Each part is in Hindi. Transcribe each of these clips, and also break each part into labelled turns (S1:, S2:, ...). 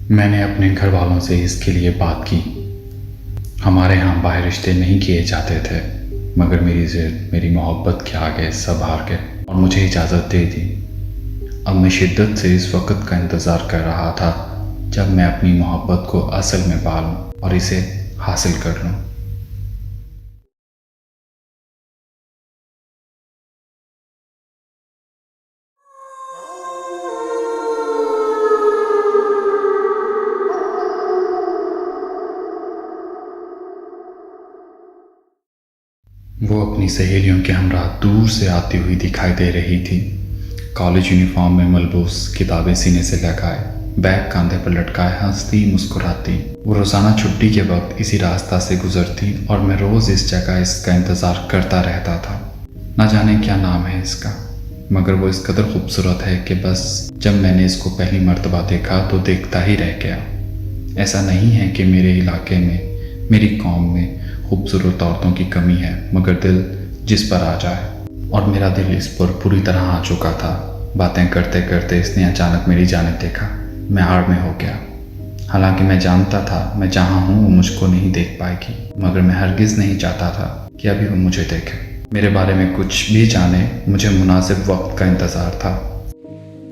S1: मैंने अपने घर वालों से इसके लिए बात की। हमारे यहाँ बाहर रिश्ते नहीं किए जाते थे, मगर मेरी जिद, मेरी मोहब्बत के आगे सब हार गए और मुझे इजाज़त दे दी। अब मैं शिद्दत से इस वक्त का इंतज़ार कर रहा था जब मैं अपनी मोहब्बत को असल में पा लूँ और इसे हासिल कर लूँ। वो अपनी सहेलियों के हमरा दूर से आती हुई दिखाई दे रही थी। कॉलेज यूनिफॉर्म में मलबूस, किताबें सीने से लगाए, बैग कांधे पर लटकाए, हंसती मुस्कुराती। वो रोज़ाना छुट्टी के वक्त इसी रास्ता से गुजरती और मैं रोज़ इस जगह इसका इंतज़ार करता रहता था। ना जाने क्या नाम है इसका, मगर वो इस कदर खूबसूरत है कि बस जब मैंने इसको पहली मर्तबा देखा तो देखता ही रह गया। ऐसा नहीं है कि मेरे इलाके में, मेरी कौम में खूबसूरत औरतों की कमी है, मगर दिल जिस पर आ जाए, और मेरा दिल इस पर पूरी तरह आ चुका था। बातें करते करते इसने अचानक मेरी जानिब देखा। मैं आड़ में हो गया। हालांकि मैं जानता था मैं जहाँ हूँ वो मुझको नहीं देख पाएगी, मगर मैं हरगिज़ नहीं चाहता था कि अभी वो मुझे देखे, मेरे बारे में कुछ भी जाने। मुझे मुनासिब वक्त का इंतज़ार था।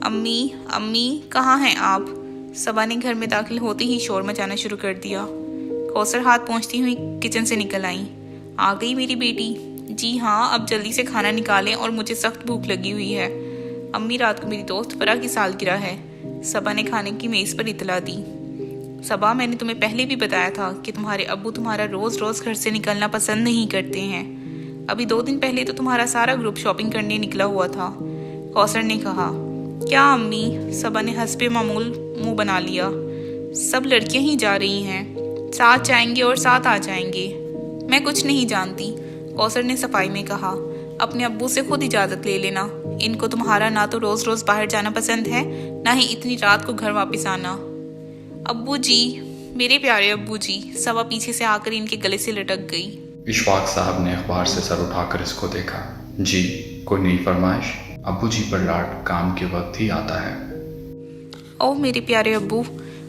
S2: अम्मी, अम्मी कहाँ हैं आप? सबा ने घर में दाखिल होते ही शोर मचाना शुरू कर दिया। कौसर हाथ पहुँचती हुई किचन से निकल आई। आ गई मेरी बेटी? जी हाँ, अब जल्दी से खाना निकालें और मुझे सख्त भूख लगी हुई है। अम्मी, रात को मेरी दोस्त फरा की सालगिरह है। सबा ने खाने की मेज़ पर इतला दी। सबा, मैंने तुम्हें पहले भी बताया था कि तुम्हारे अब्बू तुम्हारा रोज़ रोज़ घर से निकलना पसंद नहीं करते हैं। अभी 2 दिन पहले तो तुम्हारा सारा ग्रुप शॉपिंग करने निकला हुआ था। कौसर ने कहा। क्या अम्मी? सबा ने हस्बे मामूल मुंह बना लिया। सब लड़कियां ही जा रही हैं, साथ जाएंगे और साथ आ जाएंगे। मैं कुछ नहीं जानती, कौसर ने सफाई में कहा। अपने अब्बू से खुद इजाज़त ले लेना। इनको तुम्हारा ना तो रोज़ रोज़ बाहर जाना पसंद है, ना ही इतनी रात को घर वापस आना। अब्बू जी, मेरे प्यारे अब्बू जी। सबा पीछे से आकर इनके गले से लटक गई।
S1: इशफाक साहब ने अखबार से सर उठाकर इसको देखा। जी, कोई नई फरमाइश? अब्बू जी पर लाड काम के वक्त ही आता है।
S2: ओह मेरे प्यारे अब्बू,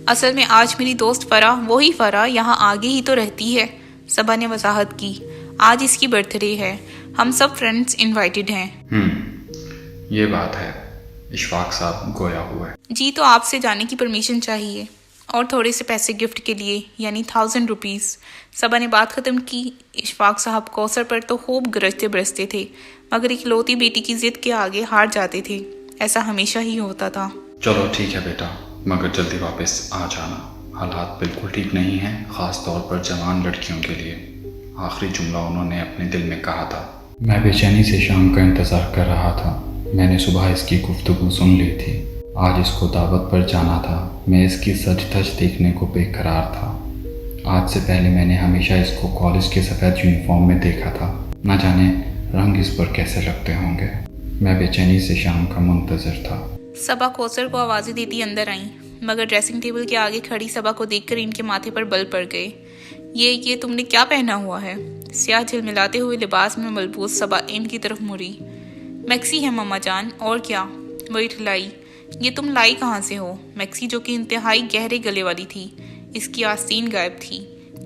S2: असल में आज मेरी दोस्त फरा, वही फरा, यहाँ आगे ही तो रहती है। सबा ने वजाहत की। आज इसकी बर्थडे है, हम सब फ्रेंड्स इनवाइटेड हैं।
S1: ये बात है। इशफाक साहब गोया हुआ है।
S2: जी, तो आपसे जाने की परमिशन चाहिए और थोड़े से पैसे गिफ्ट के लिए, यानी 1000 रुपीज़। सबा ने बात ख़त्म की। इशफाक साहब कौसर पर तो खूब गरजते बरसते थे, मगर इकलौती बेटी की जिद के आगे हार जाते थे। ऐसा हमेशा ही होता था।
S1: चलो ठीक है बेटा, मगर जल्दी वापस आ जाना। हालात बिल्कुल ठीक नहीं हैं, ख़ास तौर पर जवान लड़कियों के लिए। आखिरी जुमला उन्होंने अपने दिल में कहा था। मैं बेचैनी से शाम का इंतज़ार कर रहा था। मैंने सुबह इसकी गुफ्तगू सुन ली थी। आज इसको दावत पर जाना था। मैं इसकी सज धज देखने को बेकरार था। आज से पहले मैंने हमेशा इसको कॉलेज के सफ़ेद यूनिफॉर्म में देखा था। ना जाने रंग इस पर कैसे लगते होंगे। मैं बेचैनी से शाम का मुंतज़र था।
S2: सबा कौसर को आवाज़ें देती अंदर आई, मगर ड्रेसिंग टेबल के आगे खड़ी सबा को देखकर इनके माथे पर बल पड़ गए। ये तुमने क्या पहना हुआ है? स्याह झिलमिलाते हुए लिबास में मलबूस सबा इनकी तरफ मुड़ी। मैक्सी है मम्मा जान, और क्या? वही ठिलाई। ये तुम लाई कहाँ से हो? मैक्सी, जो कि इंतहाई गहरे गले वाली थी, इसकी आस्तीन गायब थी।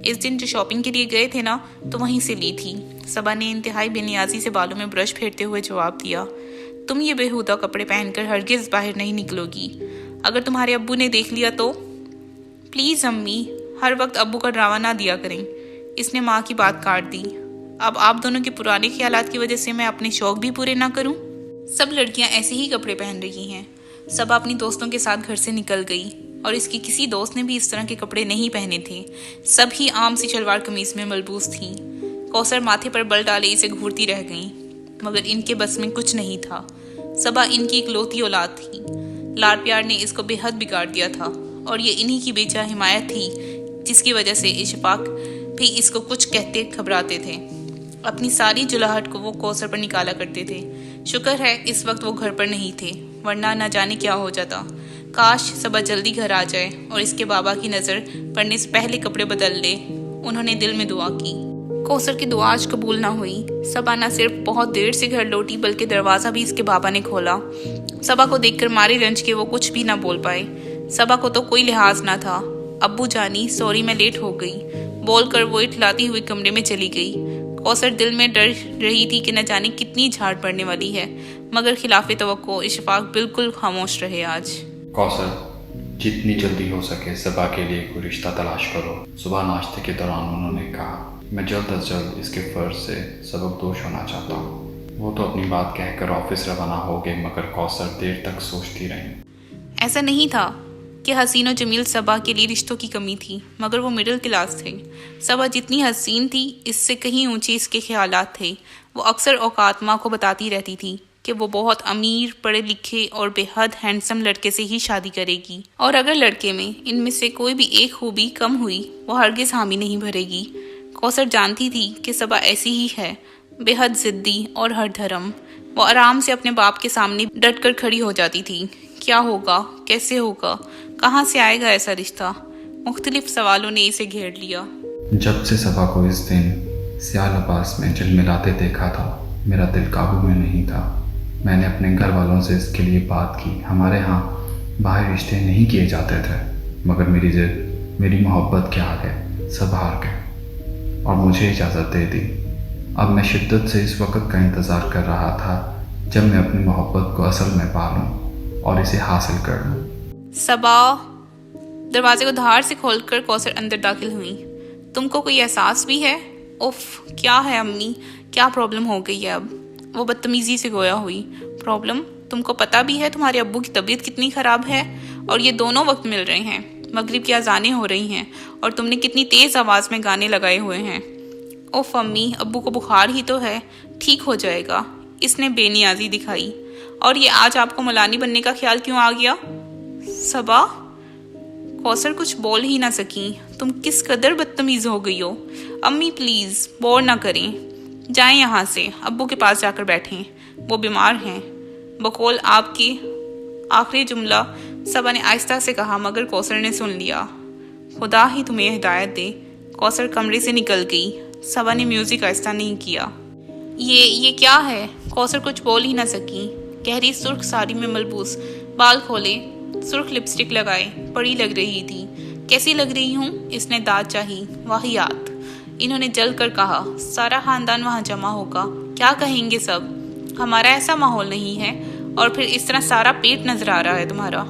S2: इस दिन जो शॉपिंग के लिए गए थे ना, तो वहीं से ली थी। सबा ने इंतहाई बेनियाजी से बालों में ब्रश फेरते हुए जवाब दिया। तुम ये बेहुदा कपड़े पहनकर हरगिज़ बाहर नहीं निकलोगी। अगर तुम्हारे अब्बू ने देख लिया तो? प्लीज़ अम्मी, हर वक्त अब्बू का ड्रामा ना दिया करें। इसने माँ की बात काट दी। अब आप दोनों के पुराने ख्यालात की वजह से मैं अपने शौक भी पूरे ना करूं? सब लड़कियां ऐसे ही कपड़े पहन रही हैं। सब अपनी दोस्तों के साथ घर से निकल गई और इसकी किसी दोस्त ने भी इस तरह के कपड़े नहीं पहने थे। सब ही आम सी शलवार कमीज में मलबूस थीं। कौसर माथे पर बल डाले इसे घूरती रह गईं, मगर इनके बस में कुछ नहीं था। सबा इनकी इकलौती औलाद थी। लाड़ प्यार ने इसको बेहद बिगाड़ दिया था और ये इन्हीं की बेचा हिमायत थी जिसकी वजह से इशफाक भी इसको कुछ कहते घबराते थे। अपनी सारी जुलाहट को वो कौसर पर निकाला करते थे। शुक्र है इस वक्त वो घर पर नहीं थे, वरना न जाने क्या हो जाता। काश सबा जल्दी घर आ जाए और इसके बाबा की नज़र पड़ने से पहले कपड़े बदल ले। उन्होंने दिल में दुआ की। कौसर की दुआ आज कबूल ना हुई। सबा न सिर्फ बहुत देर से घर लौटी, बल्कि दरवाज़ा भी इसके बाबा ने खोला। सबा को देखकर मारे रंज के वो कुछ भी ना बोल पाए। सबा को तो कोई लिहाज ना था। अब्बू जानी सॉरी मैं लेट हो गई बोलकर वो इठलाती हुई कमरे में चली गई। कौसर दिल में डर रही थी कि न जाने कितनी झाड़ पड़ने वाली है, मगर खिलाफ तवक्को इशफाक बिल्कुल खामोश रहे। आज
S1: कौसर, जितनी जल्दी हो सके सबा के लिए कोई रिश्ता तलाश करो। सुबह नाश्ते के दौरान उन्होंने कहा, मैं जल्द अज जल्द इसके फ़र्ज से सबकदोश होना चाहता हूँ। वो तो अपनी बात कहकर ऑफिस रवाना हो गए, मगर कौसर देर तक सोचती रही।
S2: ऐसा नहीं था कि हसीन और जमील सबा के लिए रिश्तों की कमी थी, मगर वो मिडिल क्लास थे। सबा जितनी हसीन थी इससे कहीं ऊंचे इसके ख्यालात थे। वो अक्सर औकात माँ को बताती रहती थी कि वो बहुत अमीर, पढ़े लिखे और बेहद हैंडसम लड़के से ही शादी करेगी, और अगर लड़के में इनमें से कोई भी एक खूबी कम हुई वो हरगिज़ हामी नहीं भरेगी। कौसर जानती थी कि सबा ऐसी ही है, बेहद ज़िद्दी और हर धर्म। वो आराम से अपने बाप के सामने डट कर खड़ी हो जाती थी। क्या होगा, कैसे होगा, कहाँ से आएगा ऐसा रिश्ता? मुख्तलिफ सवालों ने इसे घेर लिया।
S1: जब से सबा को इस दिन स्याह लिबास में झिलमिलाते देखा था, मेरा दिल काबू में नहीं था। मैंने अपने घर वालों से इसके लिए बात की। हमारे यहाँ बाहर रिश्ते नहीं किए जाते थे, मगर मेरी जिद, मेरी मोहब्बत के आगे सब हार गए और मुझे इजाज़त दे दी। अब मैं शिद्दत से इस वक्त का इंतज़ार कर रहा था जब मैं अपनी मोहब्बत को असल में पा लूँ और इसे हासिल कर लूँ।
S2: सबा दरवाजे को धार से खोलकर कौसर अंदर दाखिल हुई। तुमको कोई एहसास भी है? उफ, क्या है अम्मी, क्या प्रॉब्लम हो गई है अब? वो बदतमीज़ी से गोया हुई। प्रॉब्लम? तुमको पता भी है तुम्हारे अब्बू की तबीयत कितनी ख़राब है, और ये दोनों वक्त मिल रहे हैं। मगरिब की अजानें हो रही हैं और तुमने कितनी तेज़ आवाज़ में गाने लगाए हुए हैं। उफ अम्मी, अब्बू को बुखार ही तो है, ठीक हो जाएगा। इसने बेनियाजी दिखाई। और ये आज आपको मलानी बनने का ख्याल क्यों आ गया? सबा, कौसर कुछ बोल ही ना सकी। तुम किस कदर बदतमीज़ हो गई हो। अम्मी प्लीज़ बोर ना करें, जाएं यहाँ से, अब्बू के पास जाकर बैठें, वो बीमार हैं। बकौल आपकी आखिरी जुमला सबा ने आहिस्ता से कहा, मगर कौसर ने सुन लिया। खुदा ही तुम्हें हिदायत दे। कौसर कमरे से निकल गई। सबा ने म्यूज़िक आहिस्ता नहीं किया। ये क्या है? कौसर कुछ बोल ही ना सकी। गहरी सुर्ख साड़ी में मलबूस, बाल खोले, सुर्ख लिपस्टिक लगाए, पड़ी लग रही थी। कैसी लग रही हूँ? इसने दाद चाही। वाहियात, इन्होंने जल कर कहा। सारा खानदान वहाँ जमा होगा, क्या कहेंगे सब? हमारा ऐसा माहौल नहीं है, और फिर इस तरह सारा पेट नजर आ रहा है तुम्हारा।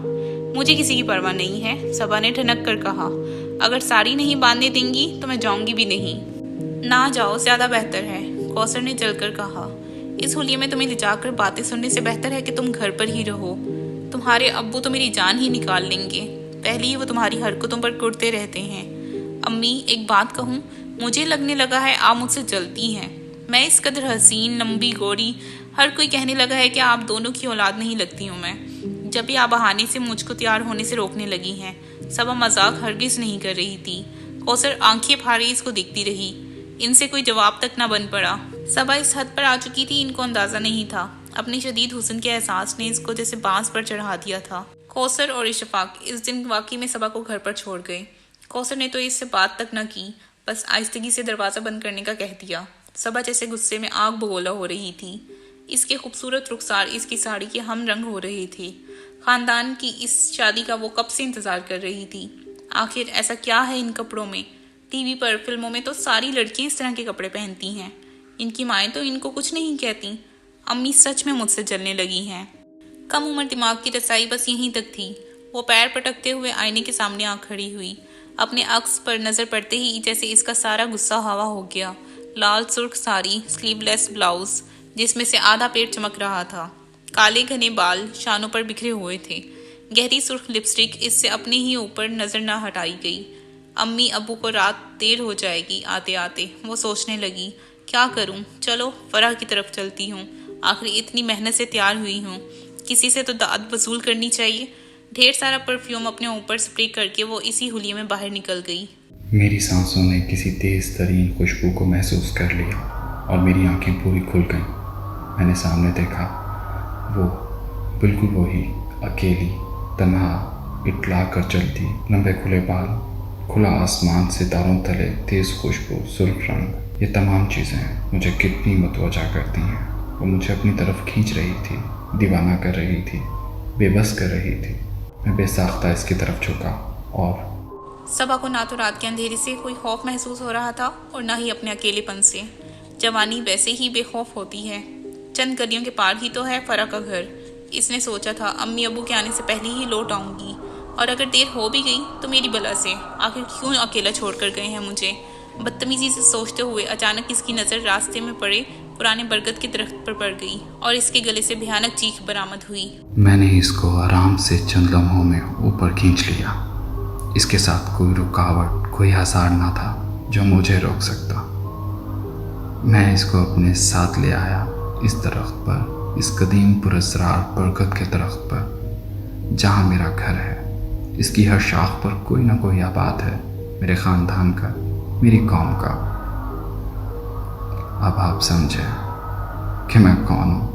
S2: मुझे किसी की परवाह नहीं है, सबा ने ठनक कर कहा। अगर साड़ी नहीं बांधने देंगी तो मैं जाऊंगी भी नहीं। ना जाओ, ज्यादा बेहतर है, कौसर ने जलकर कहा। इस हुलिये में तुम्हें ले जाकर बातें सुनने से बेहतर है कि तुम घर पर ही रहो। तुम्हारे अब्बू तो मेरी जान ही निकाल लेंगे। पहले ही वो तुम्हारी हरकतों पर कुड़ते रहते हैं। अम्मी, एक बात कहूँ, मुझे लगने लगा है आप मुझसे जलती हैं। मैं इस कदर हसीन, लंबी, गोरी, हर कोई कहने लगा है कि आप दोनों की औलाद नहीं लगती हूँ मैं। जब भी आप बहाने से मुझको तैयार होने से रोकने लगी हैं। सबा मजाक हरगिज़ नहीं कर रही थी। कौसर आंखें फाड़े इसको देखती रही। इनसे कोई जवाब तक न बन पड़ा। सबा इस हद पर आ चुकी थी, इनको अंदाज़ा नहीं था। अपने शदीद हुस्न के एहसास ने इसको जैसे बांस पर चढ़ा दिया था। कौसर और इशफाक इस दिन वाकई में सबा को घर पर छोड़ गए। कौसर ने तो इससे बात तक न की, बस आहिस्तगी से दरवाज़ा बंद करने का कह दिया। सबा जैसे गुस्से में आग बगोला हो रही थी। इसके खूबसूरत रुखसार, इसकी साड़ी के हम रंग हो रहे थे। खानदान की इस शादी का वो कब से इंतज़ार कर रही थी। आखिर ऐसा क्या है इन कपड़ों में? टीवी पर, फिल्मों में तो सारी लड़कियां इस तरह के कपड़े पहनती हैं। इनकी माएँ तो इनको कुछ नहीं कहती। अम्मी सच में मुझसे जलने लगी हैं। कम उम्र दिमाग की रसाई बस यहीं तक थी। वो पैर पटकते हुए आईने के सामने आ खड़ी हुई। अपने अक्स पर नज़र पड़ते ही जैसे इसका सारा गुस्सा हवा हो गया। लाल सुर्ख साड़ी, स्लीवलेस ब्लाउज जिसमें से आधा पेट चमक रहा था, काले घने बाल शानों पर बिखरे हुए थे, गहरी सुर्ख लिपस्टिक इससे अपने ही ऊपर नज़र न हटाई गई। अम्मी अब्बू को रात देर हो जाएगी आते आते। वो सोचने लगी, क्या करूं? चलो फराह की तरफ चलती हूँ। आखिर इतनी मेहनत से तैयार हुई हूँ, किसी से तो दाद वसूल करनी चाहिए। ढेर सारा परफ्यूम अपने ऊपर स्प्रे करके वो इसी हुलिये में बाहर निकल गई।
S1: मेरी सांसों ने किसी तेज़ तरीन खुशबू को महसूस कर लिया और मेरी आंखें पूरी खुल गईं। मैंने सामने देखा, वो बिल्कुल वही अकेली, तन्हा, इटला कर चलती, लंबे खुले बाल, खुला आसमान, सितारों तले तेज़ खुशबू, सुर्ख रंग, ये तमाम चीज़ें मुझे कितनी मुतवज्जा करती हैं। वो मुझे अपनी तरफ खींच रही थी, दीवाना कर रही थी, बेबस कर रही थी। मैं बेसाख्ता इसकी तरफ झुका और
S2: सबा को ना तो रात के अंधेरे से कोई खौफ महसूस हो रहा था और ना ही अपने अकेलेपन से। जवानी वैसे ही बेखौफ होती है। चंद गलियों के पार ही तो है फरा का घर। इसने सोचा था अम्मी अबू के आने से पहले ही लौट आऊंगी, और अगर देर हो भी गई तो मेरी बला से, आखिर क्यों अकेला छोड़कर गए हैं मुझे। बदतमीजी से सोचते हुए अचानक इसकी नज़र रास्ते में पड़े पुराने बरगद के दरख्त पर पड़ गई और इसके गले से भयानक चीख बरामद हुई।
S1: मैंने इसको आराम से चंद लम्हों में ऊपर खींच लिया। इसके साथ कोई रुकावट, कोई आसार ना था जो मुझे रोक सकता। मैं इसको अपने साथ ले आया इस दरख्त पर, इस कदीम पुरस्रार बरगद के दरख्त पर जहाँ मेरा घर है। इसकी हर शाख पर कोई ना कोई आबाद है, मेरे ख़ानदान का, मेरी कौम का। अब आप समझे कि मैं कौन हूँ।